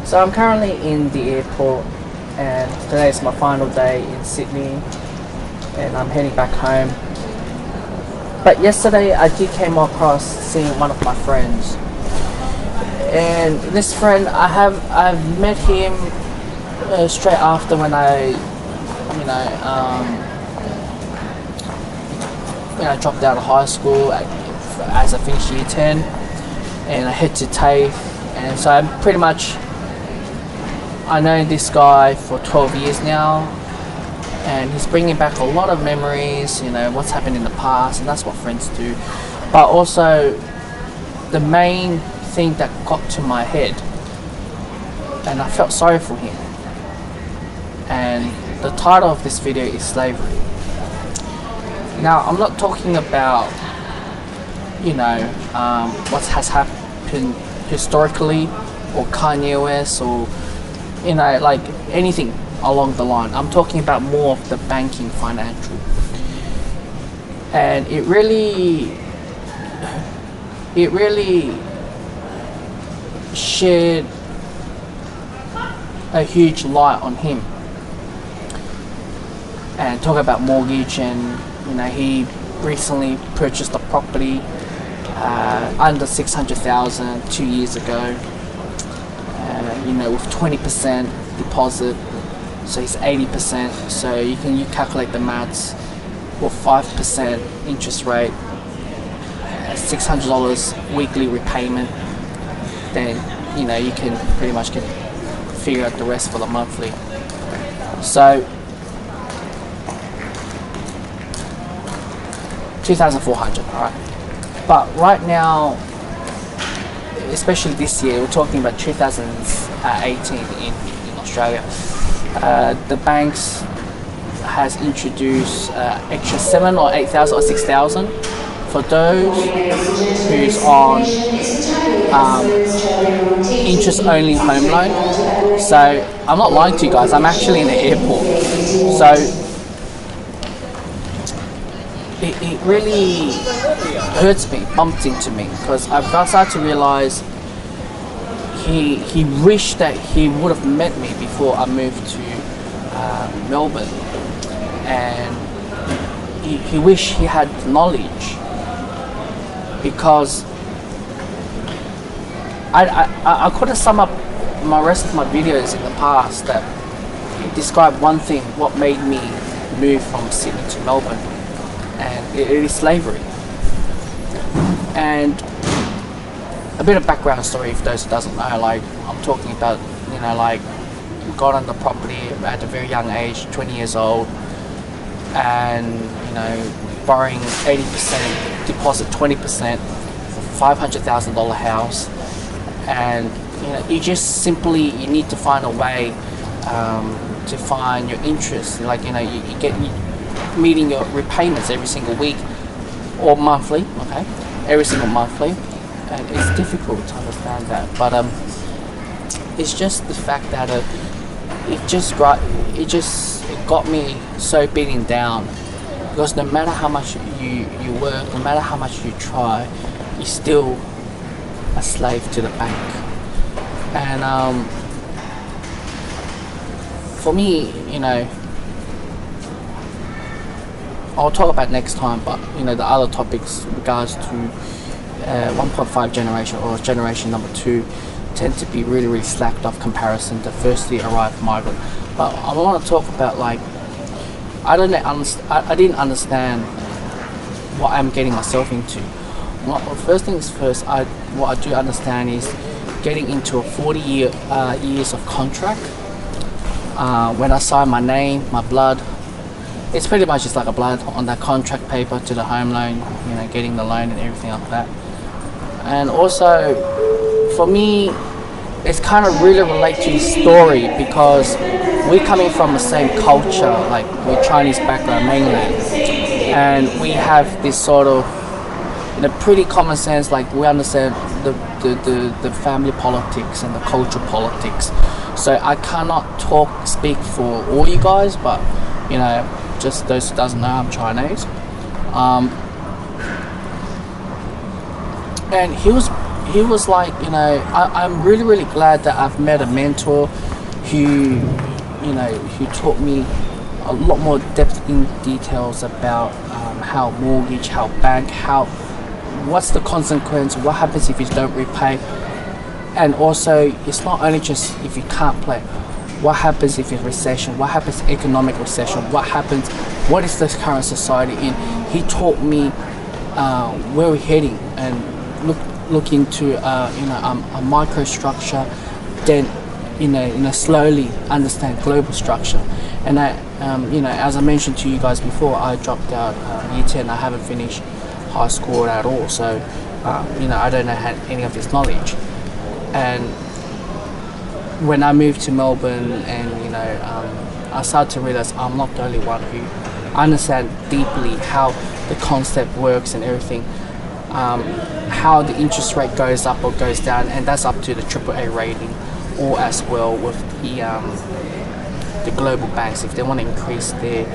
So I'm currently in the airport, and today is my final day in Sydney, and I'm heading back home. But yesterday I did came across seeing one of my friends, and this friend I've met him straight after when I dropped out of high school as I finished year 10, and I head to TAFE, and so I'm pretty much I know this guy for 12 years now, and he's bringing back a lot of memories, what's happened in the past, and that's what friends do. But also, the main thing that got to my head, and I felt sorry for him, and the title of this video is Slavery. Now, I'm not talking about, what has happened historically, or Kanye West, or like anything along the line. I'm talking about more of the banking, financial, and it really shed a huge light on him. And talk about mortgage, and he recently purchased a property under 600,000 2 years ago. With 20% deposit, so it's 80%. So you calculate the maths. With 5% interest rate, $600 weekly repayment, then you can pretty much figure out the rest for the monthly. So 2,400, all right. But right now, especially this year, we're talking about 2018 in Australia, the banks has introduced extra 7 or 8,000 or 6,000 for those who's on interest only home loan. So I'm not lying to you guys, I'm actually in the airport. So it really hurts me, bumped into me, because I've started to realize he wished that he would have met me before I moved to Melbourne, and he wished he had knowledge, because I could have summed up my rest of my videos in the past that describe one thing, what made me move from Sydney to Melbourne, and it is slavery. And a bit of background story for those who doesn't know, like I'm talking about, got on the property at a very young age, 20 years old, and borrowing 80% deposit, 20% $500,000 house, and you just simply need to find a way to find your interest, you get meeting your repayments every single week or monthly, okay, every single monthly, and it's difficult to understand that, but it's just the fact that it got me so beaten down, because no matter how much you work, no matter how much you try, you're still a slave to the bank. And for me, I'll talk about next time, but the other topics regards to 1.5 generation or generation number 2 tend to be really, really slacked off comparison to firstly arrived migrant. But I want to talk about, I didn't understand what I'm getting myself into. Well, first things first, what I do understand is getting into a 40 years of contract. When I sign my name, my blood, it's pretty much just like a blood on that contract paper to the home loan, getting the loan and everything like that. And also, for me, it's kind of really relate to his story, because we're coming from the same culture, like we're Chinese background, mainland, and we have this sort of, pretty common sense, like we understand the family politics and the cultural politics. So I cannot speak for all you guys, but just those who doesn't know, I'm Chinese. And he was he was like, I'm really, really glad that I've met a mentor who taught me a lot more depth in details about how mortgage, how bank, what's the consequence, what happens if you don't repay, and also it's not only just if you can't pay. What happens if it's recession? What happens economic recession? What is this current society in? He taught me where we're heading and look into a microstructure, then slowly understand global structure. And as I mentioned to you guys before, I dropped out year 10. I haven't finished high school at all, so I don't have any of this knowledge. And when I moved to Melbourne, and I started to realize I'm not the only one who understand deeply how the concept works and everything, how the interest rate goes up or goes down, and that's up to the AAA rating, or as well with the global banks. If they want to increase their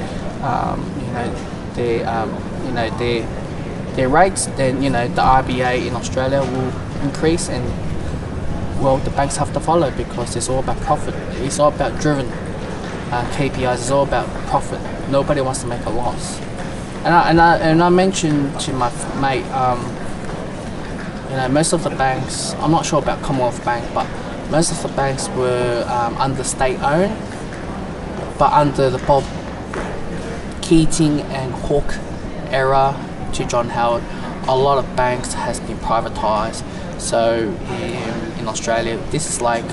rates, then the RBA in Australia will increase, and well, the banks have to follow, because it's all about profit. It's all about driven KPIs. It's all about profit. Nobody wants to make a loss. And I mentioned to my mate, most of the banks, I'm not sure about Commonwealth Bank, but most of the banks were under state-owned, but under the Bob Keating and Hawke era to John Howard, a lot of banks has been privatised. So in Australia, this is like,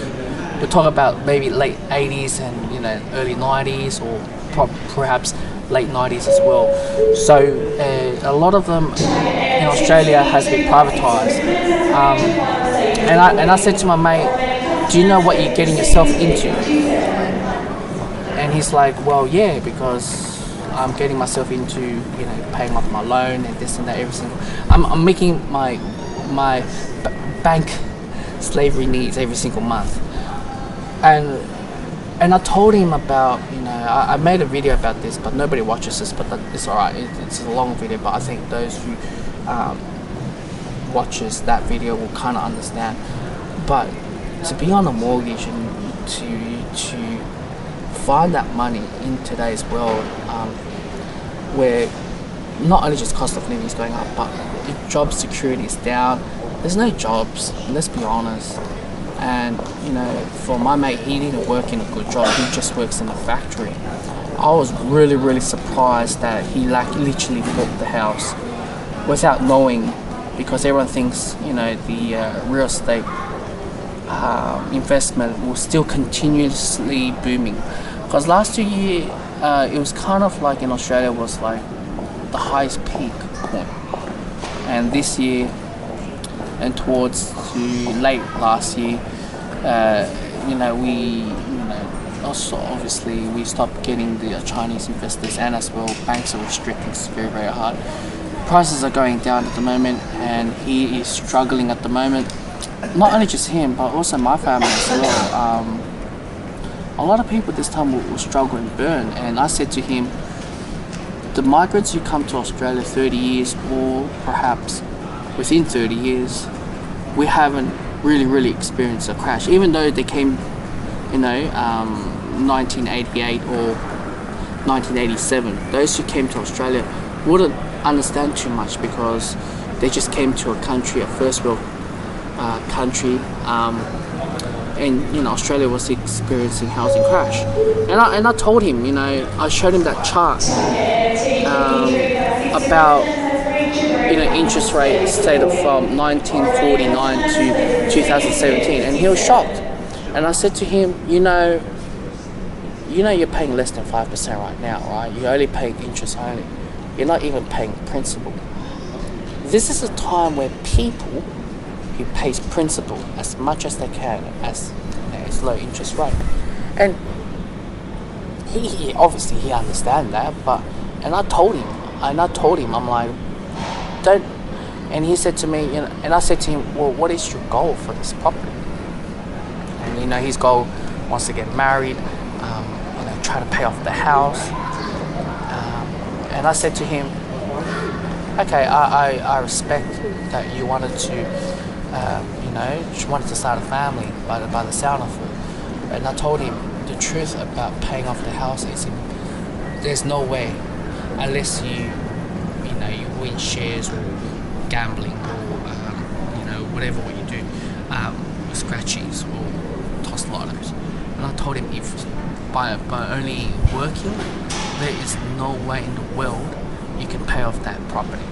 we're talking about maybe late 80s and early 90s, or perhaps late 90s as well. So a lot of them in Australia has been privatised. And I said to my mate, do you know what you're getting yourself into? And he's like, well, yeah, because I'm getting myself into paying off my loan and this and that, everything. I'm making my bank slavery needs every single month. And I told him about, I made a video about this, but nobody watches this, but it's alright. It's a long video, but I think those who watches that video will kind of understand. But to be on a mortgage and to find that money in today's world, where not only just cost of living is going up, but job security is down. There's no jobs, let's be honest. And for my mate, he didn't work in a good job, he just works in a factory. I was really, really surprised that he literally bought the house without knowing, because everyone thinks the real estate investment will still continuously booming. Because last 2 years it was kind of like in Australia was like the highest peak point, and this year and towards to late last year, we also obviously we stopped getting the Chinese investors, and as well banks are restricting very, very hard. Prices are going down at the moment, and he is struggling at the moment. Not only just him, but also my family as well. A lot of people this time will struggle and burn, and I said to him, the migrants who come to Australia 30 years or perhaps within 30 years, we haven't really experienced a crash. Even though they came 1988 or 1987, those who came to Australia wouldn't understand too much, because they just came to a country, a first world country, and Australia was experiencing housing crash. And I told him, I showed him that chart about interest rate stated from 1949 to 2017, and he was shocked. And I said to him, you're paying less than 5% right now, right? You're only paying interest only. You're not even paying principal. This is a time where people who pays principal as much as they can as low interest rate, and he obviously he understand that. And I told him, I'm like, don't. And he said to me, and I said to him, well, what is your goal for this property? And his goal wants to get married, try to pay off the house. And I said to him, okay, I respect that you wanted to She wanted to start a family by the sound of it. And I told him the truth about paying off the house is there's no way unless you win shares or gambling or whatever what you do, scratchies or toss lottos. And I told him if by only working, there is no way in the world you can pay off that property,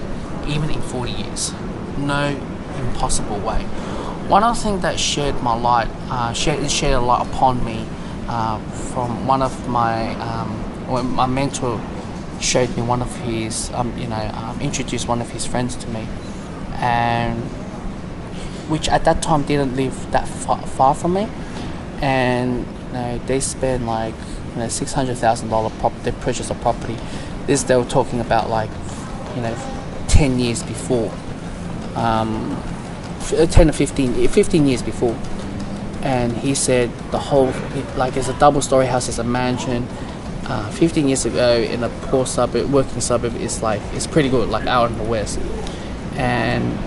even in 40 years. No impossible way. One other thing that shed a light upon me from one of when my mentor showed me one of his, introduced one of his friends to me, and which at that time didn't live that far from me, and they spent like $600,000 they purchased a property. This they were talking about 10 years before, 10 or 15 years before. And he said the whole, it's a double-story house, it's a mansion. 15 years ago in a poor suburb, working suburb, it's pretty good, out in the west. And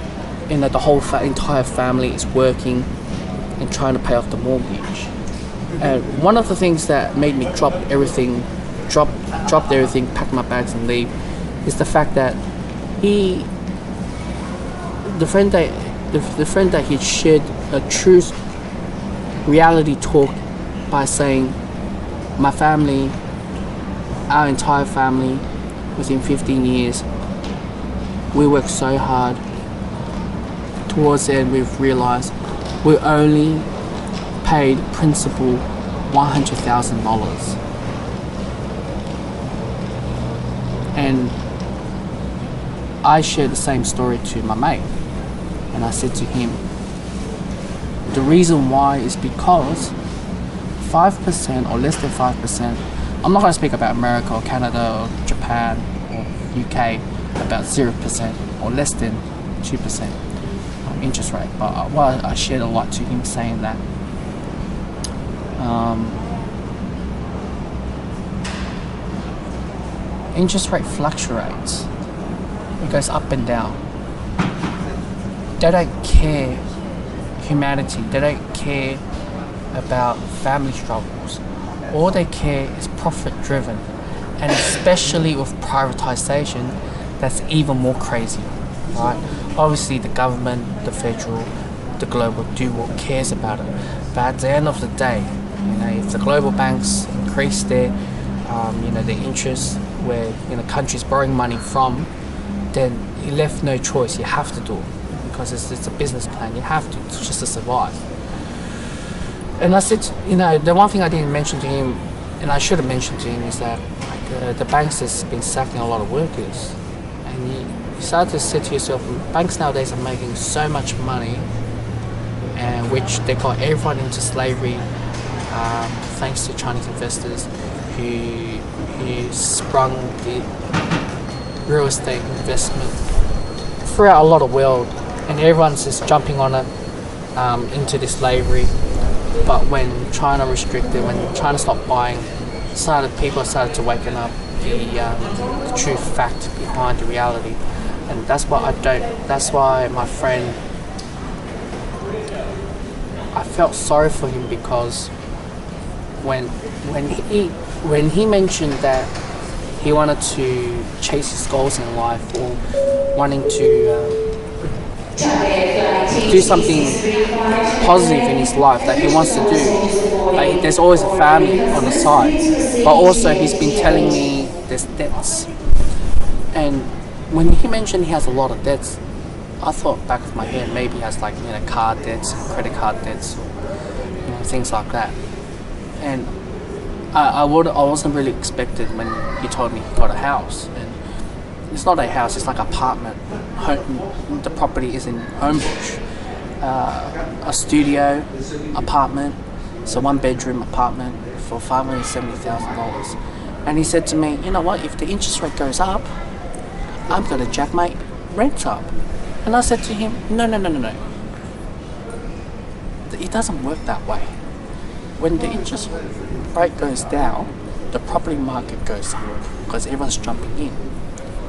the whole entire family is working and trying to pay off the mortgage. And one of the things that made me drop everything, pack my bags and leave, is the fact that the friend that he shared a true reality talk by saying, our entire family, within 15 years, we worked so hard. Towards the end, we've realized we only paid principal $100,000. And I shared the same story to my mate, and I said to him, the reason why is because 5% or less than 5%, I'm not going to speak about America or Canada or Japan or UK, about 0% or less than 2% interest rate. But I shared a lot to him saying that interest rate fluctuates. It goes up and down. They don't care humanity. They don't care about family struggles. All they care is profit driven. And especially with privatization, that's even more crazy, right? Obviously the government, the federal, the global do what cares about it. But at the end of the day, if the global banks increase their interest where countries borrowing money from, then you left no choice. You have to do it because it's a business plan. You have to just to survive. And I said, the one thing I didn't mention to him, and I should have mentioned to him, is that the banks has been sacking a lot of workers, and you start to say to yourself, banks nowadays are making so much money, and which they got everyone into slavery, thanks to Chinese investors who sprung the real estate investment throughout a lot of world, and everyone's just jumping on it into this slavery. But when China restricted, when China stopped buying, people started to waken up the true fact behind the reality, and that's why my friend, I felt sorry for him, because when he mentioned that he wanted to chase his goals in life, or wanting to do something positive in his life that he wants to do, there's always a family on the side. But also he's been telling me there's debts, and when he mentioned he has a lot of debts, I thought back of my head maybe he has car debts, credit card debts, or things like that. And I wasn't really expected when he told me he got a house. And it's not a house, it's like an apartment. The property is in Homebush. A studio apartment, it's a 1-bedroom apartment for $570,000. And he said to me, you know what, if the interest rate goes up, I'm going to jack my rent up. And I said to him, no. It doesn't work that way. When the interest rate goes down, the property market goes up because everyone's jumping in.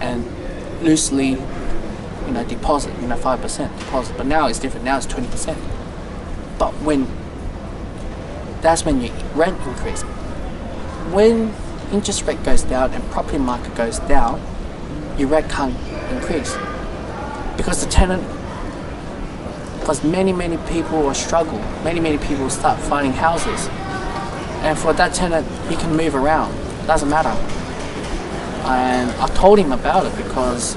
And loosely, deposit, 5% deposit. But now it's different. Now it's 20%. But that's when your rent increase. When interest rate goes down and property market goes down, your rent can't increase because many people will struggle. Many people start finding houses, and for that tenant, he can move around. Doesn't matter. And I told him about it because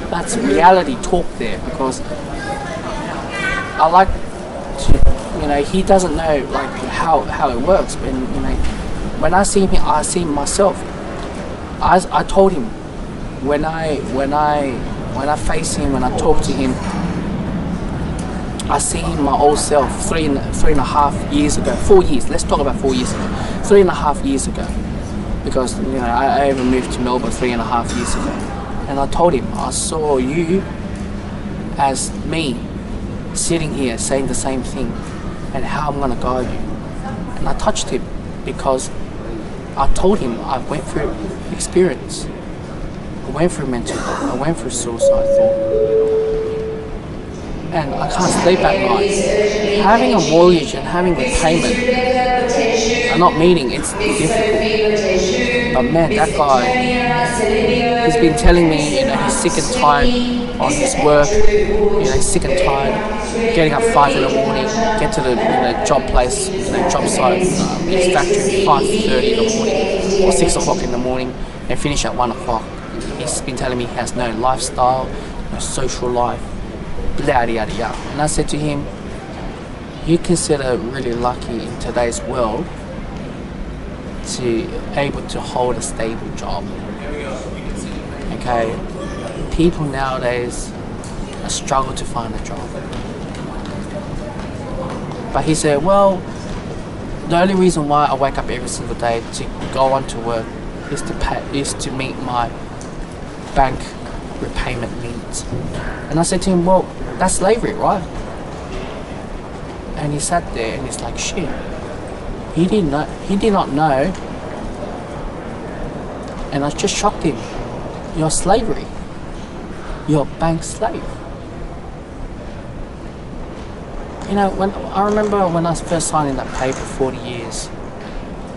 that's reality talk there. Because I like to, he doesn't know like how it works. When I see him, I see myself. I told him when I face him, when I talk to him, I see him my old self 3.5 years ago. 4 years. Let's talk about 4 years ago. 3.5 years ago. Because I even moved to Melbourne 3.5 years ago, and I told him I saw you as me sitting here saying the same thing, and how I'm gonna guide you. And I touched him because I told him I went through experience. I went through mental health. I went through suicide thought, and I can't sleep at night. Having a mortgage and having the payment are not meeting. It's difficult. But man, that guy, he's been telling me, he's sick and tired on his work. He's sick and tired getting up 5 in the morning, get to the job place, job site, his factory 5:30 in the morning or 6 o'clock in the morning, and finish at 1 o'clock. He's been telling me he has no lifestyle, no social life, yada yada yada. And I said to him, you consider really lucky in today's world to able to hold a stable job. Okay, people nowadays struggle to find a job. But he said, well, the only reason why I wake up every single day to go on to work is to meet my bank repayment needs. And I said to him, well, that's slavery, right? And he sat there and he's like, shit. He did not know. And I just shocked him. You're slavery. You're a bank slave. When I remember when I was first signing that paper 40 years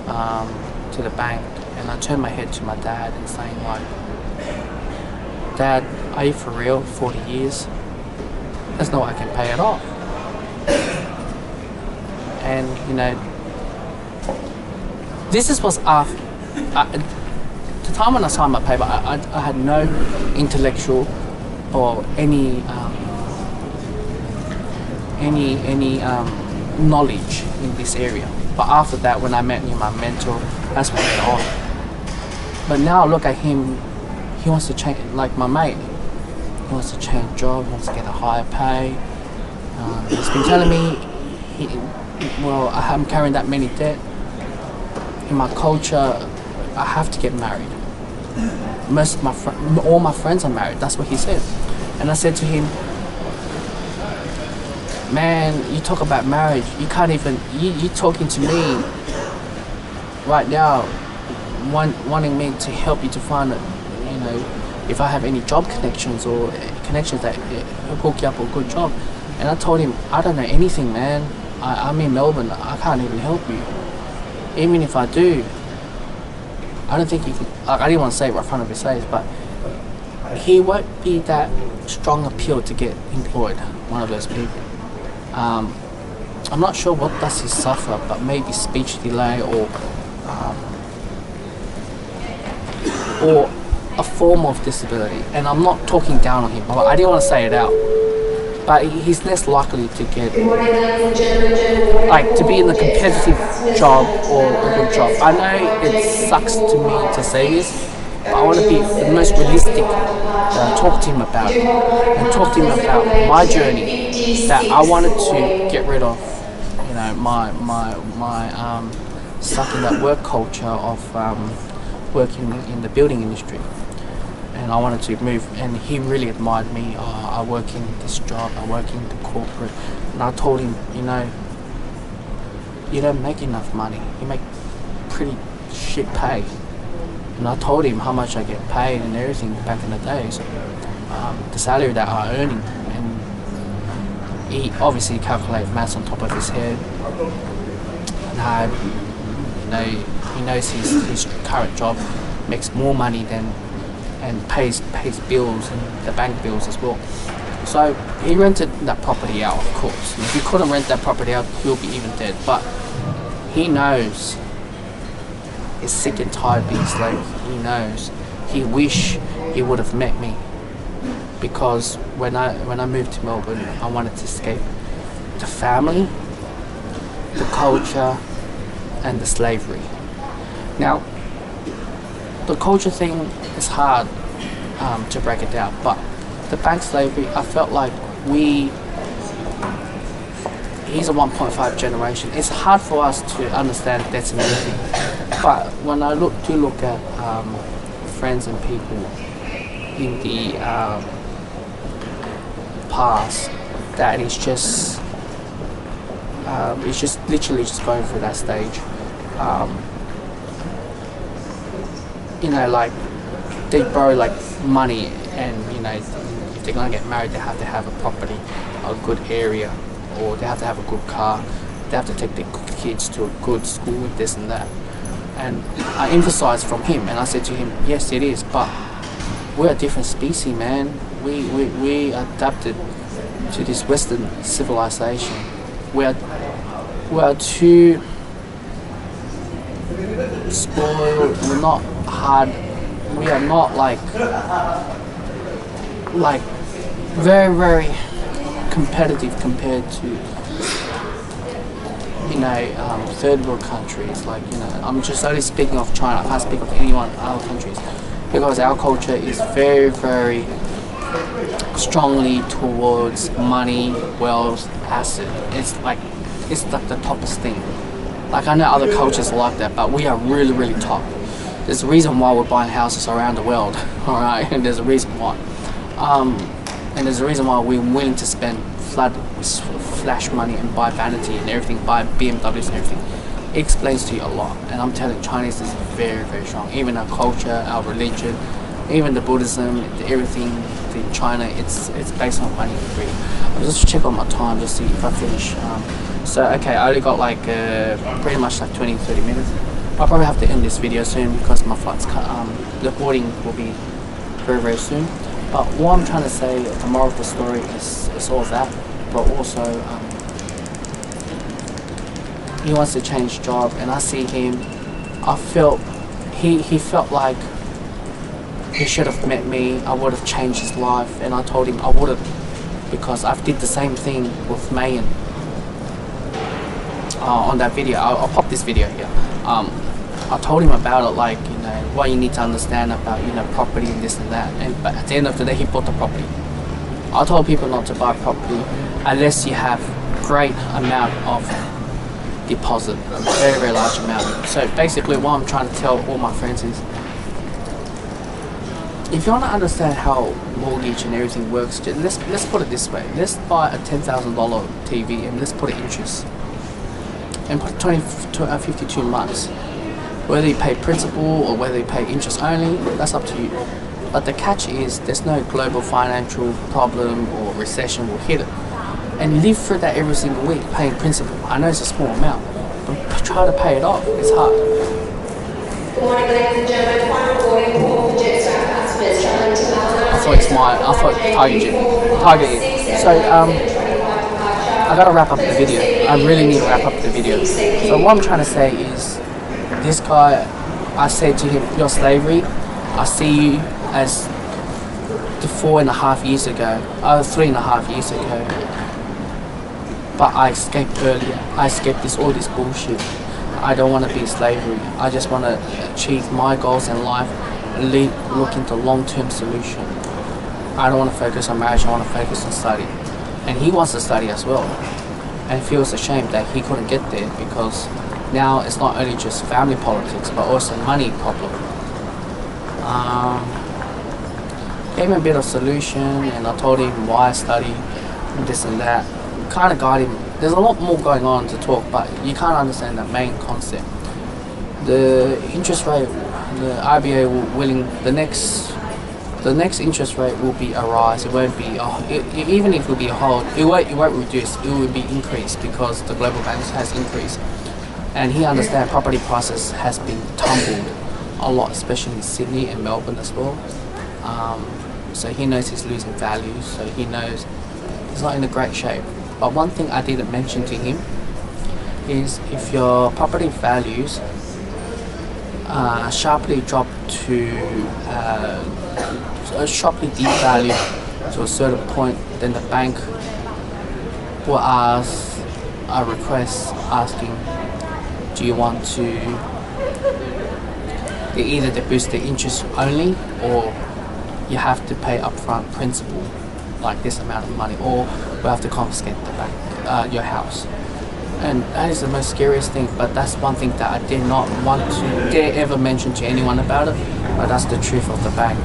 to the bank, and I turned my head to my dad and saying like, Dad, are you for real? 40 years? There's no way I can pay it off. And this was after the time when I signed my paper. I had no intellectual or any knowledge in this area. But after that, when I met my mentor, that's when it all. But now look at him. He wants to change, like my mate. He wants to change job. He wants to get a higher pay. He's been telling me, I'm carrying that many debt. In my culture, I have to get married. All my friends are married. That's what he said. And I said to him, man, you talk about marriage. You can't even. You talking to me right now, wanting me to help you to find it. If I have any job connections or connections that hook you up a good job. And I told him, I don't know anything, man. I'm in Melbourne. I can't even help you. Even if I do, I don't think he can. I didn't want to say it right in front of his face, but he won't be that strong appeal to get employed. One of those people. I'm not sure what does he suffer, but maybe speech delay or a form of disability. And I'm not talking down on him, but I didn't want to say it out. But he's less likely to get, to be in a competitive job or a good job. I know it sucks to me to say this, but I want to be the most realistic. Talk to him about it, and talk to him about my journey. That I wanted to get rid of, my stuck in that work culture of working in the building industry. And I wanted to move, and he really admired me. I work in this job, I work in the corporate. And I told him, you don't make enough money. You make pretty shit pay. And I told him how much I get paid and everything back in the day. So the salary that I'm earning, and he obviously calculated maths on top of his head, and he knows his current job makes more money than and pays bills and the bank bills as well. So he rented that property out, of course. If he couldn't rent that property out, he'll be even dead. But he knows he's sick and tired of being a slave. He knows. He wish he would have met me, because when I moved to Melbourne, I wanted to escape the family, the culture, and the slavery. Now, the culture thing is hard to break it down, but the bank slavery, I felt like he's a 1.5 generation. It's hard for us to understand that's everything. But when I look at friends and people in the past, that is just it's just literally just going through that stage. Like they borrow like money, and if they're gonna get married, they have to have a property, a good area, or they have to have a good car. They have to take their kids to a good school, this and that. And I emphasized from him, and I said to him, yes, it is, but we're a different species, man. We adapted to this Western civilization. We're too spoiled. We're not hard. We are not like very, very competitive compared to third world countries. I'm just only speaking of China. I can't speak of anyone other countries, because our culture is very, very strongly towards money, wealth, asset. It's like the toppest thing. Like, I know other cultures are like that, but we are really, really top. There's a reason why we're buying houses around the world, all right? And there's a reason why. And there's a reason why we're willing to spend flash money and buy vanity and everything, buy BMWs and everything. It explains to you a lot. And I'm telling you, Chinese is very, very strong. Even our culture, our religion, even the Buddhism, everything in China, it's based on money and greed. I'll just check on my time, just see if I finish. Okay, I only got pretty much 20-30 minutes. I'll probably have to end this video soon because my flight's the boarding will be very, very soon. But what I'm trying to say, the moral of the story is all that, but also he wants to change job, and I see him. I felt he felt like he should have met me. I would have changed his life, and I told him I wouldn't, because I did the same thing with Mayan on that video. I'll pop this video here. I told him about it, what you need to understand about property and this and that. But at the end of the day, he bought the property. I told people not to buy property unless you have great amount of deposit, a very, very large amount. So basically, what I'm trying to tell all my friends is, if you want to understand how mortgage and everything works, let's put it this way. Let's buy a $10,000 TV and let's put it interest, and put 52 months. Whether you pay principal or whether you pay interest only, that's up to you. But the catch is, there's no global financial problem or recession will hit it. And live through that every single week, paying principal. I know it's a small amount, but try to pay it off. It's hard. Good morning, ladies and gentlemen. Final boarding call for Jetstar passengers traveling to Melbourne. I thought Tiger is. So, I gotta wrap up the video. I really need to wrap up the video. So what I'm trying to say is, this guy, I said to him, your slavery, I see you as the 3.5 years ago. But I escaped earlier. I escaped all this bullshit. I don't want to be slavery. I just want to achieve my goals in life and look into long-term solution. I don't want to focus on marriage. I want to focus on study. And he wants to study as well, and feels ashamed that he couldn't get there, because now it's not only just family politics but also money problem. Gave him a bit of solution, and I told him why I study and this and that. Kind of got him. There's a lot more going on to talk, but you can't understand the main concept. The interest rate, the RBA willing, the the next interest rate will be a rise. It won't be even if it will be a hold, it won't reduce, it will be increased because the global banks has increased. And he understands property prices has been tumbled a lot, especially in Sydney and Melbourne as well. So he knows he's losing value, so he knows he's not in a great shape. But one thing I didn't mention to him is if your property values sharply drop to sharply devalue to a certain point, then the bank will ask a request asking, do you want to either they boost the interest only, or you have to pay upfront principal like this amount of money, or we have to confiscate the bank, your house. And that is the most scariest thing, but that's one thing that I did not want to dare ever mention to anyone about it, but that's the truth of the bank.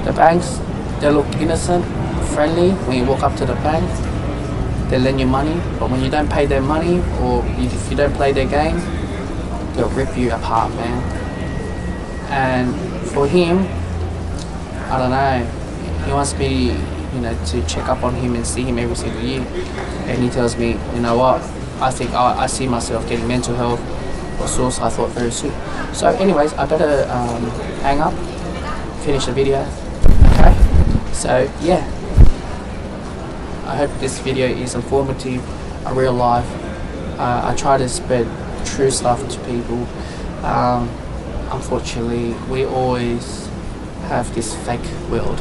The banks, they look innocent, friendly when you walk up to the bank, they lend you money, but when you don't pay their money, or if you don't play their game, they'll rip you apart, man. And for him, I don't know, he wants me, to check up on him and see him every single year, and he tells me, you know what, I think I see myself getting mental health or suicide thought very soon. So anyways, I better hang up, finish the video. Okay, so yeah, I hope this video is informative, a real life. I try to spread true stuff to people. Unfortunately, we always have this fake world